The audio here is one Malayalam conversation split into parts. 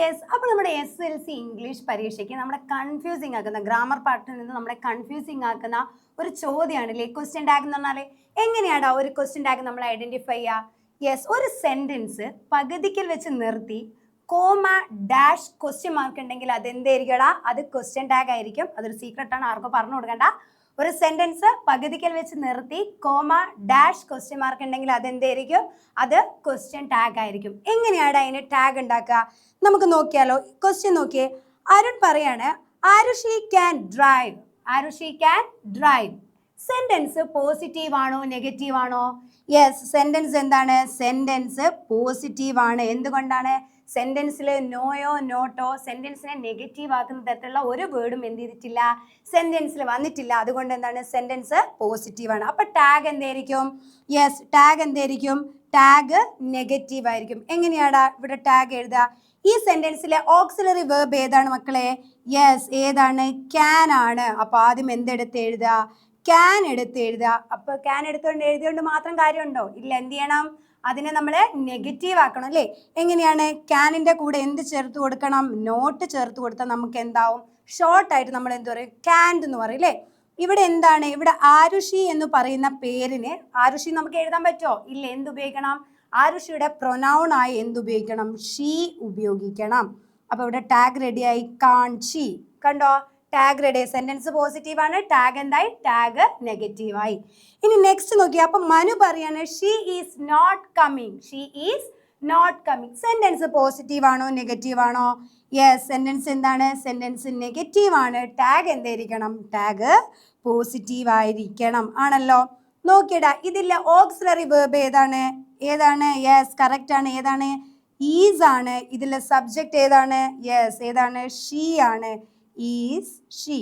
യെസ്, അപ്പോൾ നമ്മുടെ SLC ഇംഗ്ലീഷ് പരീക്ഷയ്ക്ക് നമ്മളെ കൺഫ്യൂസിങ് ആക്കുന്ന ഗ്രാമർ പാർട്ടിൽ നിന്ന് നമ്മളെ കൺഫ്യൂസിങ് ആക്കുന്ന ഒരു ചോദ്യമാണല്ലേ ക്വസ്റ്റ്യൻ ടാഗ് എന്ന് പറഞ്ഞാൽ. എങ്ങനെയാണ് ഒരു ക്വസ്റ്റ്യൻ ടാഗ് നമ്മൾ ഐഡന്റിഫൈ ചെയ്യുക? യെസ്, ഒരു സെന്റൻസ് പകുതിക്കൽ വെച്ച് നിർത്തി കോമ ഡാഷ് ക്വസ്റ്റ്യൻ മാർക്ക് ഉണ്ടെങ്കിൽ അതെന്തായിരിക്കടാ? അത് ക്വസ്റ്റ്യൻ ടാഗ് ആയിരിക്കും. അതൊരു സീക്രട്ട് ആണ്, ആർക്കും പറഞ്ഞു കൊടുക്കണ്ട. ഒരു സെന്റൻസ് പകുതിക്കൽ വെച്ച് നിർത്തി കോമ ഡാഷ് ക്വസ്റ്റ്യൻ മാർക്ക് ഉണ്ടെങ്കിൽ അതെന്തായിരിക്കും? അത് ക്വസ്റ്റ്യൻ ടാഗ് ആയിരിക്കും. എങ്ങനെയാണ് അതിന് ടാഗ് ഉണ്ടാക്കുക? നമുക്ക് നോക്കിയാലോ. ക്വസ്റ്റ്യൻ നോക്കിയേ. അരുൺ പറയാണ് Aarushi can drive. Aarushi can drive. Sentence positive ആണോ നെഗറ്റീവ് ആണോ? യെസ്, സെന്റൻസ് എന്താണ്? സെന്റൻസ് പോസിറ്റീവ് ആണ്. എന്തുകൊണ്ടാണ്? സെന്റൻസിൽ നോയോ നോട്ടോ സെന്റൻസിനെ നെഗറ്റീവ് ആക്കുന്ന തരത്തിലുള്ള ഒരു വേർഡും എന്ത് ചെയ്തിട്ടില്ല, സെന്റൻസിൽ വന്നിട്ടില്ല. അതുകൊണ്ട് എന്താണ്? സെന്റൻസ് പോസിറ്റീവ് ആണ്. അപ്പൊ ടാഗ് എന്തായിരിക്കും? യെസ്, ടാഗ് എന്തായിരിക്കും? ടാഗ് നെഗറ്റീവ് ആയിരിക്കും. എങ്ങനെയാടാ ഇവിടെ ടാഗ് എഴുതുക? ഈ സെന്റൻസിലെ ഓക്സിലറി വേർബ് ഏതാണ് മക്കളെ? യെസ്, ഏതാണ്? ക്യാൻ ആണ്. അപ്പൊ ആദ്യം എന്തെടുത്ത് എഴുതുക? ക്യാൻ എടുത്ത് എഴുതുക. അപ്പൊ ക്യാൻ എഴുതിയോണ്ട് മാത്രം കാര്യമുണ്ടോ? ഇല്ല. എന്ത് ചെയ്യണം? അതിനെ നമ്മൾ നെഗറ്റീവ് ആക്കണം അല്ലേ? എങ്ങനെയാണ്? ക്യാനിന്റെ കൂടെ എന്ത് ചേർത്ത് കൊടുക്കണം? നോട്ട് ചേർത്ത് കൊടുത്താൽ നമുക്ക് എന്താവും? ഷോർട്ടായിട്ട് നമ്മൾ എന്ത് പറയും? ക്യാൻഡ് എന്ന് പറയും അല്ലേ? ഇവിടെ എന്താണ്? ഇവിടെ ആരുഷി എന്ന് പറയുന്ന പേരിന് ആരുഷി നമുക്ക് എഴുതാൻ പറ്റുമോ? ഇല്ല. എന്തുപയോഗിക്കണം? ആരുഷിയുടെ പ്രൊനൗൺ ആയി എന്തുപയോഗിക്കണം? ഷീ ഉപയോഗിക്കണം. അപ്പൊ ഇവിടെ ടാഗ് റെഡിയായി. Can't she. കണ്ടോ? Tag ready. സെന്റൻസ് പോസിറ്റീവ് ആണ്. ടാഗ് എന്തായി? ടാഗ് നെഗറ്റീവ് ആയി. ഇനി നെക്സ്റ്റ് നോക്കി. അപ്പൊ മനു പറയാണ് she is not coming. She is not coming. Sentence positive ആണോ നെഗറ്റീവ് ആണോ? യെസ്, സെന്റൻസ് എന്താണ്? സെന്റൻസ് നെഗറ്റീവ് ആണ്. ടാഗ് എന്തായിരിക്കണം? ടാഗ് പോസിറ്റീവ് ആയിരിക്കണം. ആണല്ലോ. നോക്കിയടാ, ഇതിലെ ഓക്സിലറി വേർബ് ഏതാണ്? ഏതാണ്? യെസ്, കറക്റ്റ് ആണ്. ഏതാണ്? ഈസ് ആണ്. ഇതിലെ സബ്ജക്റ്റ് ഏതാണ്? യെസ്, ഏതാണ്? ഷീ ആണ്. Is she.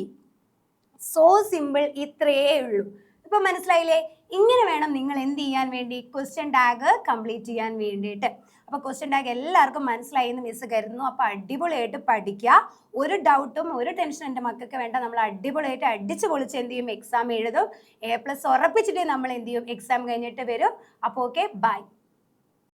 So simple. ഇത്രയേ ഉള്ളൂ. ഇപ്പൊ മനസ്സിലായില്ലേ? ഇങ്ങനെ വേണം നിങ്ങൾ എന്ത് ചെയ്യാൻ വേണ്ടി? ക്വസ്റ്റ്യൻ ടാഗ് കംപ്ലീറ്റ് ചെയ്യാൻ വേണ്ടിയിട്ട്. അപ്പൊ ക്വസ്റ്റ്യൻ ടാഗ് എല്ലാവർക്കും മനസ്സിലായി എന്ന് മിസ് കരുതുന്നു. അപ്പൊ അടിപൊളിയായിട്ട് പഠിക്കുക. ഒരു ഡൗട്ടും ഒരു ടെൻഷനും എൻ്റെ മക്കൾക്ക് വേണ്ട. നമ്മൾ അടിപൊളിയായിട്ട് അടിച്ചു പൊളിച്ച് എന്ത് ചെയ്യും? എക്സാം എഴുതും. A+ ഉറപ്പിച്ചിട്ട് നമ്മൾ എന്ത് ചെയ്യും? എക്സാം കഴിഞ്ഞിട്ട് വരും. അപ്പോൾ ഓക്കെ, ബൈ.